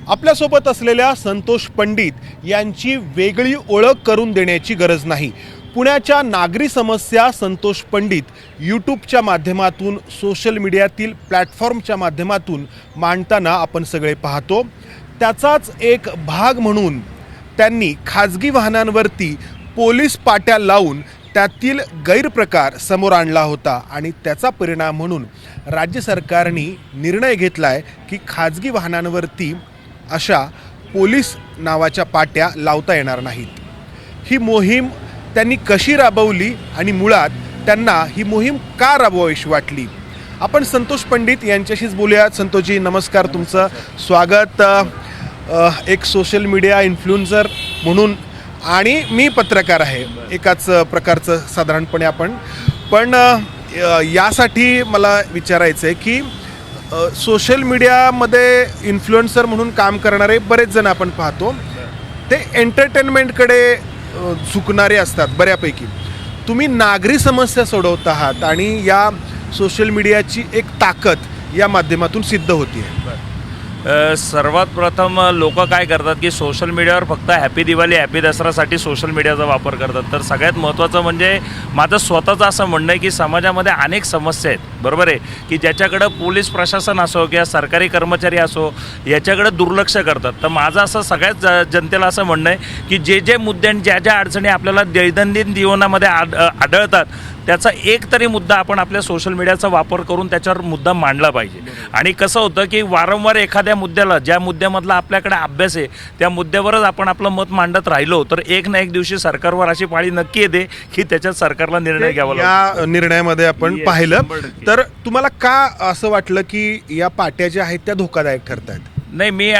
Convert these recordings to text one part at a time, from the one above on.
आपल्यासोबत असलेल्या संतोष पंडित यांची वेगळी ओळख करून देण्याची गरज नाही। पुण्याच्या नागरी समस्या संतोष पंडित यूट्यूबच्या माध्यमातून सोशल मीडियातील प्लॅटफॉर्मच्या माध्यमातून मांडताना आपण सगळे पाहतो। त्याचाच एक भाग म्हणून त्यांनी खाजगी वाहनांवरती पोलीस पाट्या लावून त्यातील गैरप्रकार समोर आणला होता आणि त्याचा परिणाम म्हणून राज्य सरकारने निर्णय घेतलाय की खाजगी वाहनांवरती अशा पोलीस नावाच्या पाट्या लावता येणार नाहीत। ही मोहीम त्यांनी कशी राबवली आणि मुळात त्यांना ही मोहीम का राबवावीशी वाटली, आपण संतोष पंडित यांच्याशीच बोलूया। संतोषजी नमस्कार, तुमचं स्वागत। एक सोशल मीडिया इन्फ्लुएन्सर म्हणून आणि मी पत्रकार आहे, एकाच प्रकारचं साधारणपणे आपण पण यासाठी मला विचारायचं आहे की सोशल मीडियामध्ये इन्फ्लुएन्सर म्हणून काम करणारे बरेच जण आपण पाहतो, ते एंटरटेनमेंटकडे झुकणारे असतात बऱ्यापैकी। तुम्ही नागरी समस्या सोडवत आहात आणि या सोशल मीडियाची एक ताकद या माध्यमातून सिद्ध होतीये। सर्वात प्रथम लोक काय करतात की सोशल मीडियावर फक्त हॅपी दिवाळी हॅपी दसरासाठी सोशल मीडियाचा वापर करतात। तर सगळ्यात महत्त्वाचं म्हणजे माझं स्वतःचं असं म्हणणं आहे की समाजामध्ये अनेक समस्या आहेत, बरोबर आहे, की ज्याच्याकडं पोलीस प्रशासन असो किंवा सरकारी कर्मचारी असो याच्याकडे दुर्लक्ष करतात। तर माझं असं सगळ्यात जनतेला असं म्हणणं आहे की जे जे मुद्दे आणि ज्या ज्या अडचणी आपल्याला दैनंदिन जीवनामध्ये आढळतात त्याचा एक तरी मुद्दा आपण आपल्या सोशल मीडियाचा वापर करून त्याच्यावर मुद्दा मांडला पाहिजे। आणि कसं होतं की वारंवार एखाद्या मुद्द्याला, ज्या मुद्द्यामधला आपल्याकडे अभ्यास आहे त्या मुद्द्यावरच आपण आपलं मत मांडत राहिलो तर एक ना एक दिवशी सरकारवर अशी पाळी नक्की येते की त्याच्यात सरकारला निर्णय घ्यावा लागतो। या निर्णयामध्ये आपण पाहिलं तर तुम्हाला का असं वाटलं की या पाट्या ज्या आहेत त्या धोकादायक ठरत आहेत? नाही, मी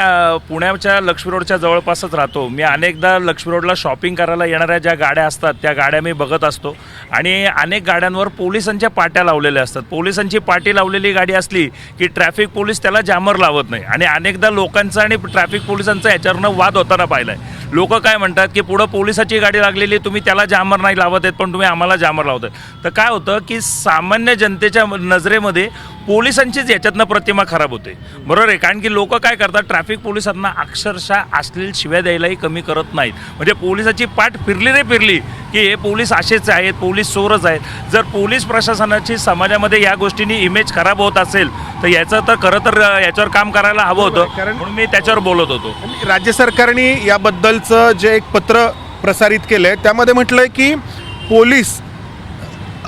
पुण्याच्या लक्ष्मी रोडच्या जवळपासच राहतो। मी अनेकदा लक्ष्मी रोडला शॉपिंग करायला येणाऱ्या ज्या गाड्या असतात त्या गाड्या मी बघत असतो आणि अनेक गाड्यांवर पोलिसांच्या पाट्या लावलेल्या असतात। पोलिसांची पाटी लावलेली गाडी असली की ट्रॅफिक पोलीस त्याला जामर लावत नाही आणि अनेकदा लोकांचा आणि ट्रॅफिक पोलिसांचा याच्यावरनं वाद होताना पाहिला आहे। लोक काय म्हणतात की पुढं पोलिसाची गाडी लागलेली, तुम्ही त्याला जामर नाही लावत आहेत पण तुम्ही आम्हाला जामर लावत आहेत। तर काय होतं की सामान्य जनतेच्या नजरेमध्ये पोलिसांचीच याच्यातनं प्रतिमा खराब होते, बरोबर आहे। कारण की लोक काय करतात, ट्रॅफिक पोलिसांना अक्षरशः अश्लील शिव्या द्यायलाही कमी करत नाहीत। म्हणजे पोलिसाची पाठ फिरली रे फिरली की हे पोलीस असेच आहेत, पोलीस चोरच आहेत। जर पोलीस प्रशासनाची समाजामध्ये या गोष्टींनी इमेज खराब होत असेल तर याचं तर खरं तर याच्यावर काम करायला हवं होतं, कारण म्हणून मी त्याच्यावर बोलत होतो। राज्य सरकारने याबद्दलचं जे एक पत्र प्रसारित केलंय त्यामध्ये म्हटलंय की पोलीस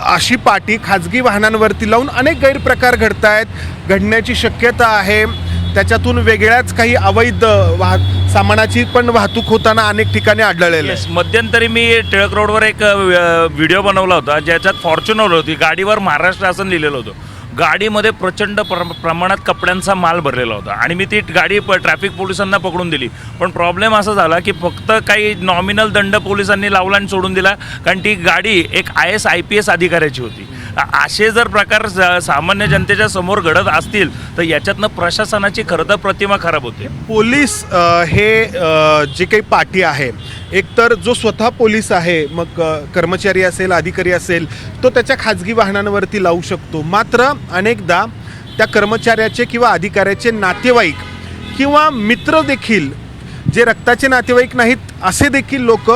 अशी पाटी खाजगी वाहनांवरती लावून अनेक गैरप्रकार घडण्याची शक्यता आहे। त्याच्यातून वेगळ्याच काही अवैध सामानाची पण वाहतूक होताना अनेक ठिकाणी आढळलेलं आहे। मध्यंतरी मी टिळक रोडवर एक व्हिडिओ बनवला होता ज्याच्यात फॉर्च्युनर होती, गाडीवर महाराष्ट्र असं लिहिलेलं होतं। गाडीमध्ये प्रचंड प्रमाणात कपड्यांचा माल भरलेला होता आणि मी ती गाडी ट्रॅफिक पोलिसांना पकडून दिली। पण प्रॉब्लेम असा झाला की फक्त काही नॉमिनल दंड पोलिसांनी लावला आणि सोडून दिला, कारण ती गाडी एक IAS IPS अधिकाऱ्याची होती। असे जर प्रकार सामान्य जनतेच्या समोर घडत असतील तर याच्यातनं प्रशासनाची खरं तर प्रतिमा खराब होते। पोलीस हे जे काही पाटी आहे, एकतर जो स्वतः पोलीस आहे, मग कर्मचारी असेल अधिकारी असेल, तो त्याच्या खाजगी वाहनांवरती लावू शकतो। मात्र अनेकदा त्या कर्मचाऱ्याचे किंवा अधिकाऱ्याचे नातेवाईक किंवा मित्र देखील, जे रक्ताचे नातेवाईक नाहीत असे देखील लोक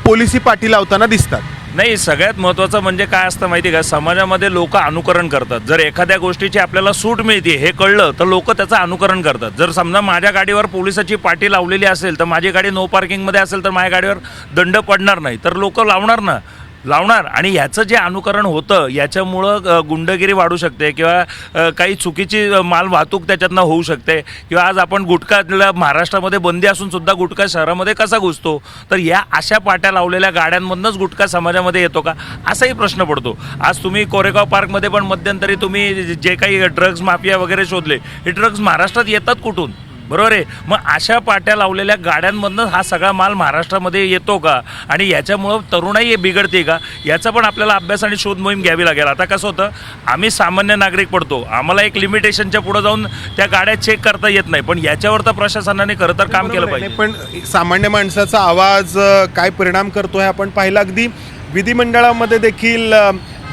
पोलिसी पाटी लावताना दिसतात। नाही, सगळ्यात महत्त्वाचं म्हणजे काय असतं माहिती आहे का, समाजामध्ये लोक अनुकरण करतात। जर एखाद्या गोष्टीची आपल्याला सूट मिळते हे कळलं तर लोक त्याचं अनुकरण करतात। जर समजा माझ्या गाडीवर पोलिसाची पाटी लावलेली असेल तर माझी गाडी नो पार्किंगमध्ये असेल तर माझ्या गाडीवर दंड पडणार नाही, तर लोक लावणार आणि ह्याचं जे अनुकरण होतं याच्यामुळं गुंडगिरी वाढू शकते किंवा काही चुकीची माल वाहतूक त्याच्यातनं होऊ शकते। किंवा आज आपण गुटखाला महाराष्ट्रामध्ये बंदी असून सुद्धा गुटखा शहरामध्ये कसा घुसतो, तर या अशा पाट्या लावलेल्या गाड्यांमधूनच गुटखा समाजामध्ये येतो का असाही प्रश्न पडतो। आज तुम्ही कोरेगाव पार्कमध्ये पण मध्यंतरी तुम्ही जे काही ड्रग्ज माफिया वगैरे शोधले, हे ड्रग्ज महाराष्ट्रात येतात कुठून, बरोबर आहे। मग अशा पाट्या लावलेल्या गाड्यांमधून हा सगळा माल महाराष्ट्रामध्ये येतो का आणि याच्यामुळं तरुणाई बिघडते का, याचा पण आपल्याला अभ्यास आणि शोध मोहीम घ्यावी लागेल। आता कसं होतं, आम्ही सामान्य नागरिक पडतो, आम्हाला एक लिमिटेशनच्या पुढे जाऊन त्या गाड्या चेक करता येत नाही, पण याच्यावर तर प्रशासनाने खरं तर काम केलं पाहिजे। पण सामान्य माणसाचा आवाज काय परिणाम करतो हे आपण पाहिलं। अगदी विधिमंडळामध्ये देखील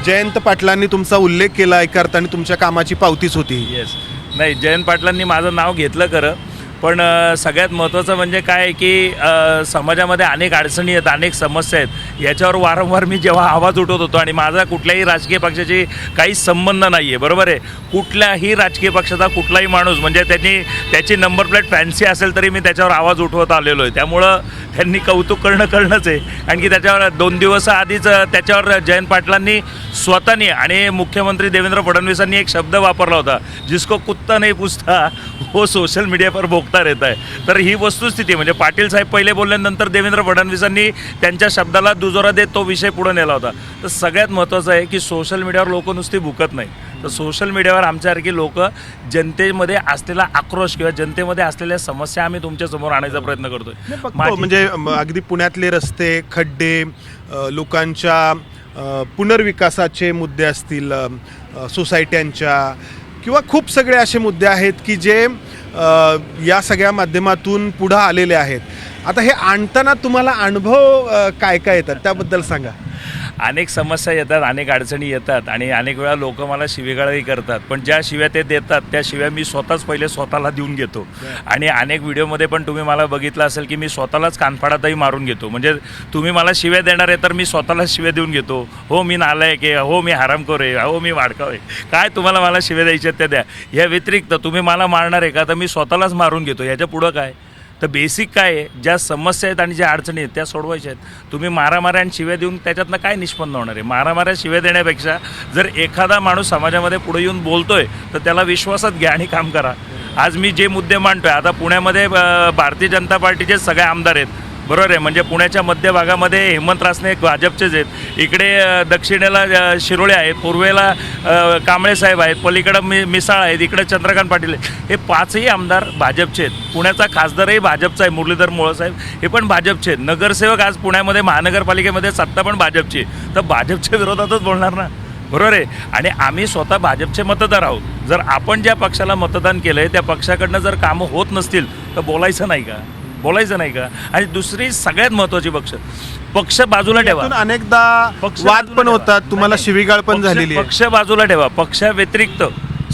जयंत पाटलांनी तुमचा उल्लेख केला एका अर्थाने तुमच्या कामाची पावतीच होती। नाही, जयंत पाटलांनी माझं नाव घेतलं खरं, पण सगळ्यात महत्त्वाचं म्हणजे काय आहे की समाजामध्ये अनेक अडचणी आहेत, अनेक समस्या आहेत. याच्यावर वारंवार मी जेव्हा आवाज उठवत होतो आणि माझा कुठल्याही राजकीय पक्षाशी काही संबंध नाही आहे, बरोबर आहे. कुठल्याही राजकीय पक्षाचा कुठलाही माणूस म्हणजे त्याची नंबर प्लेट फॅन्सी असेल तरी मी त्याच्यावर आवाज उठवत आलेलो आहे. त्यामुळं त्यांनी कौतुक करणंच आहे. आणखी त्याच्यावर 2 दिवस आधीच त्याच्यावर जयंत पाटलांनी स्वतःनी आणि मुख्यमंत्री देवेंद्र फडणवीसांनी एक शब्द वापरला होता, जिसको कुत्ता नाही पुसता वो सोशल मीडिया पर भोगता रहता है. तर ही वस्तुस्थिती म्हणजे पाटील साहेब पहिले बोलल्यानंतर देवेंद्र फडणवीसांनी त्यांच्या शब्दाला दुजोरा देत तो विषय पुढे नेला होता. तर सगळ्यात महत्त्वाचं आहे की सोशल मीडियावर लोक नुसती भुकत नाही, तर सोशल मीडियावर आमच्यासारखी लोक जनतेमध्ये असलेला आक्रोश किंवा जनतेमध्ये असलेल्या समस्या आम्ही तुमच्यासमोर आणायचा प्रयत्न करतोय. म्हणजे अगदी पुण्यातले रस्ते, खड्डे, लोकांच्या पुनर्विकासाचे मुद्दे असतील, सोसायट्यांच्या, किंवा खूप सगळे असे मुद्दे आहेत की जे या सगळ्या माध्यमातून पुढं आलेले आहेत. आता हे आणताना तुम्हाला अनुभव काय काय येतात त्याबद्दल सांगा. अनेक समस्या येतात, अनेक अडचणी येतात आणि अनेक वेळा लोक मला शिवीगाळही करतात. पण ज्या शिव्या ते देतात त्या शिव्या मी पहिले स्वतःला देऊन घेतो. आणि अनेक व्हिडिओमध्ये पण तुम्ही मला बघितलं असेल की मी स्वतःलाच कानफाडातही मारून घेतो. म्हणजे तुम्ही मला शिव्या देणार आहे तर मी स्वतःलाच शिव्या देऊन घेतो. हो मी नालायक आहे, हो मी हरामखोर आहे, हो मी वाडकाव आहे, काय तुम्हाला मला शिव्या द्यायच्या त्या द्या. या व्यतिरिक्त तुम्ही मला मारणार आहे का, तर मी स्वतःलाच मारून घेतो. याच्या पुढं काय. तर बेसिक काय आहे, ज्या समस्या आहेत आणि ज्या अडचणी आहेत त्या सोडवायच्या आहेत. तुम्ही मारामाऱ्या आणि शिव्या देऊन त्याच्यातनं काय निष्पन्न होणार आहे. मारामाऱ्या शिव्या देण्यापेक्षा जर एखादा माणूस समाजामध्ये पुढे येऊन बोलतोय तर त्याला विश्वासात घ्या आणि काम करा. आज मी जे मुद्दे मांडतोय, आता पुण्यामध्ये भारतीय जनता पार्टीचे सगळे आमदार आहेत, बरोबर आहे. म्हणजे पुण्याच्या मध्य भागामध्ये हेमंत रासने भाजपचेच आहेत, इकडे दक्षिणेला शिरोळे आहेत, पूर्वेला कांबळे साहेब आहेत, पलीकडं मिसाळ आहेत, इकडे चंद्रकांत पाटील आहेत. हे 5ही आमदार भाजपचे आहेत. पुण्याचा खासदारही भाजपचा आहे, मुरलीधर मोहोळसाहेब, हे पण भाजपचे आहेत. नगरसेवक आज पुण्यामध्ये महानगरपालिकेमध्ये सत्ता पण भाजपची आहे. तर भाजपच्या विरोधातच बोलणार ना, बरोबर आहे. आणि आम्ही स्वतः भाजपचे मतदार आहोत. जर आपण ज्या पक्षाला मतदान केलं आहे त्या पक्षाकडनं जर कामं होत नसतील तर बोलायचं नाही का. आणि दुसरी सगळ्यात महत्त्वाची पक्ष बाजूला ठेवा. अनेकदा वाद पण होतात, तुम्हाला शिवीगाळ पण झालेली आहे. पक्ष बाजूला ठेवा. पक्षाव्यतिरिक्त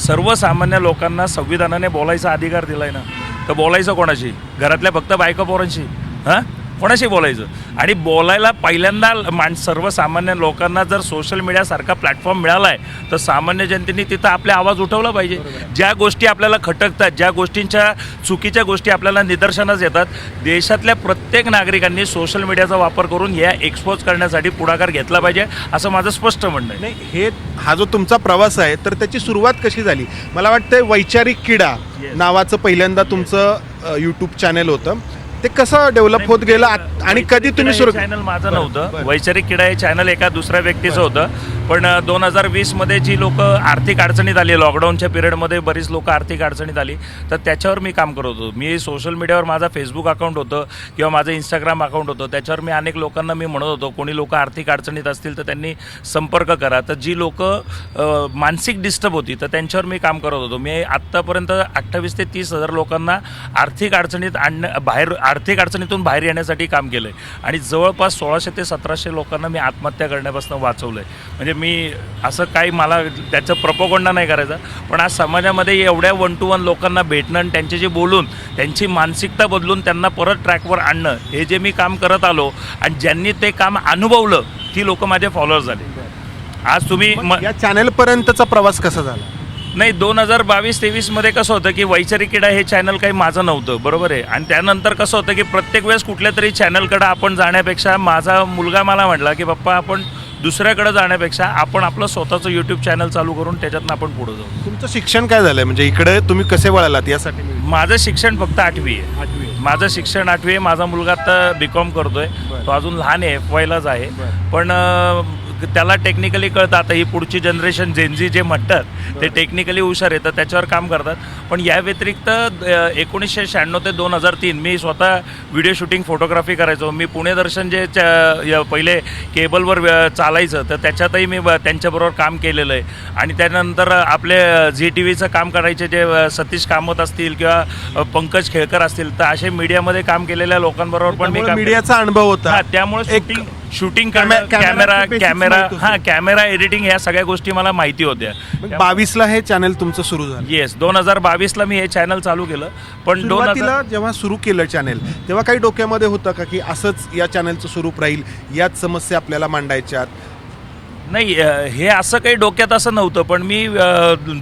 सर्वसामान्य लोकांना संविधानाने बोलायचा अधिकार दिलाय ना, तर बोलायचं कोणाशी. घरातल्या फक्त बायका पोरांशी, हां, कोणाशी बोलायचं. आणि बोलायला पहिल्यांदा सर्वसामान्य लोकांना जर सोशल मीडियासारखा प्लॅटफॉर्म मिळाला आहे तर सामान्य जनतेने तिथं आपले आवाज उठवला पाहिजे. ज्या गोष्टी आपल्याला खटकतात, ज्या गोष्टींच्या चुकीच्या गोष्टी आपल्याला निदर्शनास येतात, देशातल्या प्रत्येक नागरिकांनी सोशल मीडियाचा वापर करून या एक्सपोज करण्यासाठी पुढाकार घेतला पाहिजे, असं माझं स्पष्ट म्हणणं आहे. नाही, हा जो तुमचा प्रवास आहे तर त्याची सुरुवात कशी झाली. मला वाटतं वैचारिक किडा नावाचं पहिल्यांदा तुमचं यूट्यूब चॅनल होतं, ते कसं डेव्हलप होत गेलं आणि कधी तुम्ही सुरू. चॅनल माझं नव्हतं. वैचारिक किडा हे चॅनल एका दुसऱ्या व्यक्तीचं होतं. पण 2020मध्ये जी लोक आर्थिक अडचणीत आली, लॉकडाऊनच्या पिरियडमध्ये बरीच लोक आर्थिक अडचणीत आली, तर त्याच्यावर मी काम करत होतो. मी सोशल मीडियावर माझा फेसबुक अकाउंट होतं किंवा माझं इंस्टाग्राम अकाउंट होतं, त्याच्यावर मी अनेक लोकांना मी म्हणत होतो कोणी लोक आर्थिक अडचणीत असतील तर त्यांनी संपर्क करा. तर जी लोक मानसिक डिस्टर्ब होती तर त्यांच्यावर मी काम करत होतो. मी आत्तापर्यंत 28,000 ते 30,000 लोकांना आर्थिक अडचणीतून बाहेर येण्यासाठी काम केलं आहे. आणि जवळपास 1600 ते 1700 लोकांना मी आत्महत्या करण्यापासून वाचवलं आहे. म्हणजे मी असं काही मला त्याचं प्रपोगंडा नाही करायचा, पण आज समाजामध्ये एवढ्या 1 to 1 लोकांना भेटणं आणि त्यांच्याशी बोलून त्यांची मानसिकता बदलून त्यांना परत ट्रॅकवर आणणं, हे जे मी काम करत आलो आणि ज्यांनी ते काम अनुभवलं ती लोक माझे फॉलोअर्स झाले. आज तुम्ही या चॅनलपर्यंतचा प्रवास कसा झाला. नाही, 2022-23मध्ये कसं होतं की वैचारिक किडा हे चॅनल काही माझं नव्हतं, बरोबर आहे. आणि त्यानंतर कसं होतं की प्रत्येक वेळेस कुठल्या तरी चॅनलकडं आपण जाण्यापेक्षा माझा मुलगा मला म्हटला की पप्पा आपण दुसऱ्याकडे जाण्यापेक्षा आपण आपलं स्वतःचं यूट्यूब चॅनल चालू करून त्याच्यातनं आपण पुढे जाऊ. तुमचं शिक्षण काय झालंय, म्हणजे इकडे तुम्ही कसे वळालात यासाठी. माझं शिक्षण फक्त 8वी आहे. माझं शिक्षण 8वी आहे. माझा मुलगा आता BCom करतोय. तो अजून लहान आहे, FYलाच आहे. पण त्याला टेक्निकली कळतं. आता ही पुढची जनरेशन जेनझी जे म्हणतात ते टेक्निकली हुशार आहे, तर त्याच्यावर काम करतात. पण या व्यतिरिक्त 1996 ते 2003 मी स्वतः व्हिडिओ शूटिंग, फोटोग्राफी करायचो. मी पुणे दर्शन जे पहिले केबलवर चालायचं तर त्याच्यातही मी त्यांच्याबरोबर काम केलेलं आहे. आणि त्यानंतर आपले ZTVचं काम करायचे जे सतीश कामत असतील किंवा पंकज खेळकर असतील, तर असे मीडियामध्ये काम केलेल्या लोकांबरोबर पण मी मीडियाचा अनुभव होता. त्यामुळे shooting camera- camera basics camera माहिती होतं. हां कॅमेरा एडिटिंग ह्या सगळ्या गोष्टी मला माहिती होत्या. 22ला हे चॅनल तुमचं सुरू झालं. येस 2022ला मी हे चॅनल चालू केलं, पण 2000 सुरुवातीला जेव्हा सुरू केलं चॅनल तेव्हा काही डोक्यामध्ये होतं का की असंच या चॅनलचं स्वरूप राहील, याच समस्या आपल्याला मांडायच्यात? नाही हे असं काही डोक्यात असं नव्हतं, पण मी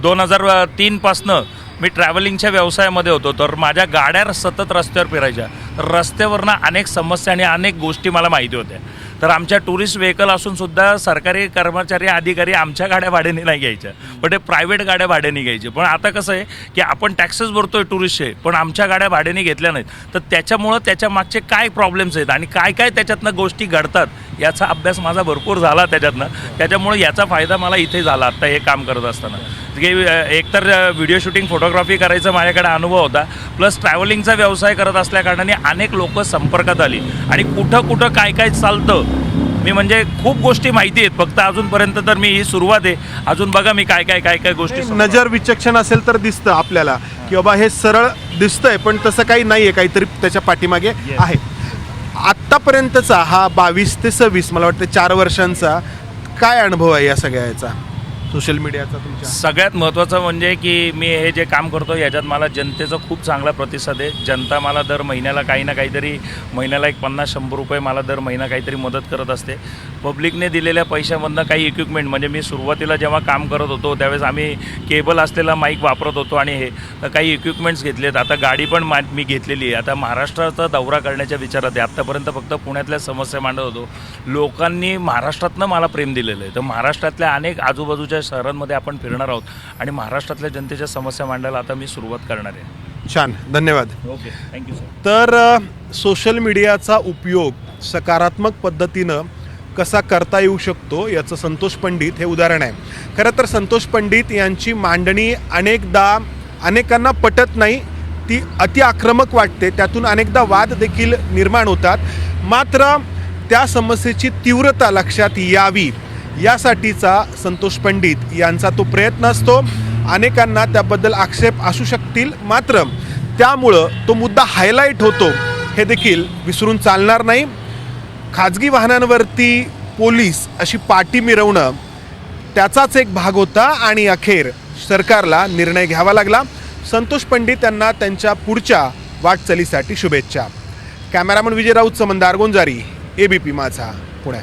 2003 पासनं मी ट्रॅव्हलिंगच्या व्यवसायामध्ये होतो, तर माझ्या गाड्या सतत रस्त्यावर फिरायच्या. रस्त्यावरनं अनेक समस्या आणि अनेक गोष्टी मला माहिती होत्या. तर आमच्या टुरिस्ट व्हेकल असून सुद्धा सरकारी कर्मचारी अधिकारी आमच्या गाड्या भाड्याने नाही घ्यायच्या, पण ते प्रायव्हेट गाड्या भाड्याने घ्यायचे. पण आता कसं आहे की आपण टॅक्सेस भरतोय टुरिस्टचे, पण आमच्या गाड्या भाड्याने घेतल्या नाहीत. तर त्याच्यामुळं त्याच्या मागचे काय प्रॉब्लेम्स आहेत आणि काय काय त्याच्यातनं गोष्टी घडतात याचा अभ्यास माझा भरपूर झाला त्याच्यातनं. त्याच्यामुळं याचा फायदा मला इथे झाला आत्ता हे काम करत असताना. की एकतर व्हिडिओ शूटिंग फोटोग्राफी करायचा माझ्याकडे अनुभव होता, प्लस ट्रॅव्हलिंगचा व्यवसाय करत असल्याकारणाने अनेक लोक संपर्कात आली आणि कुठं कुठं काय काय चालतं मी म्हणजे खूप गोष्टी माहिती आहेत. फक्त अजूनपर्यंत तर मी ही सुरुवात आहे. अजून बघा मी काय काय काय काय गोष्टी नजर विचक्षण असेल तर दिसतं आपल्याला की बाबा हे सरळ दिसतंय, पण तसं काही नाहीये, काहीतरी त्याच्या पाठीमागे आहे. आत्तापर्यंतचा हा 22 ते 26 मला वाटतं 4 वर्षांचा काय अनुभव आहे या सगळ्याचा सोशल मीडियाचा तुमच्या? सगळ्यात महत्त्वाचं म्हणजे की मी हे जे काम करतो याच्यात मला जनतेचा खूप चांगला प्रतिसाद आहे. जनता मला दर महिन्याला काही ना काहीतरी, महिन्याला एक 50-100 रुपये मला दर महिना काहीतरी मदत करत असते. पब्लिकने दिलेल्या पैशामधनं काही इक्विपमेंट, म्हणजे मी सुरुवातीला जेव्हा काम करत होतो त्यावेळेस आम्ही केबल असलेला माईक वापरत होतो आणि हे तर काही इक्विपमेंट्स घेतलेत. आता गाडी पण मी घेतलेली आहे. आता महाराष्ट्राचा दौरा करण्याच्या विचारात आहे. आत्तापर्यंत फक्त पुण्यातल्या समस्या मांडत होतो. लोकांनी महाराष्ट्रातनं मला प्रेम दिलेलं आहे, तर महाराष्ट्रातल्या अनेक आजूबाजूच्या शहरांमध्ये आपण फिरणार आहोत आणि महाराष्ट्रातल्या जनतेच्या समस्या मांडायला आता मी सुरुवात करणार आहे. छान, धन्यवाद. Okay, thank you sir. तर सोशल मीडियाचा उपयोग सकारात्मक पद्धतीनं कसा करता येऊ शकतो याचं संतोष पंडित हे उदाहरण आहे. खरं तर संतोष पंडित यांची मांडणी अनेकांना पटत नाही, ती अति आक्रमक वाटते, त्यातून अनेकदा वाद देखील निर्माण होतात. मात्र त्या समस्येची तीव्रता लक्षात यावी यासाठीचा संतोष पंडित यांचा तो प्रयत्न असतो. अनेकांना त्याबद्दल आक्षेप असू शकतील, मात्र त्यामुळं तो मुद्दा हायलाईट होतो हे देखील विसरून चालणार नाही. खाजगी वाहनांवरती पोलीस अशी पाटी मिरवणं त्याचाच एक भाग होता आणि अखेर सरकारला निर्णय घ्यावा लागला. संतोष पंडित यांना त्यांच्या पुढच्या वाटचालीसाठी शुभेच्छा. कॅमेरामन विजय राऊत, समंदार गोंजारी, ABP माझा, पुणे.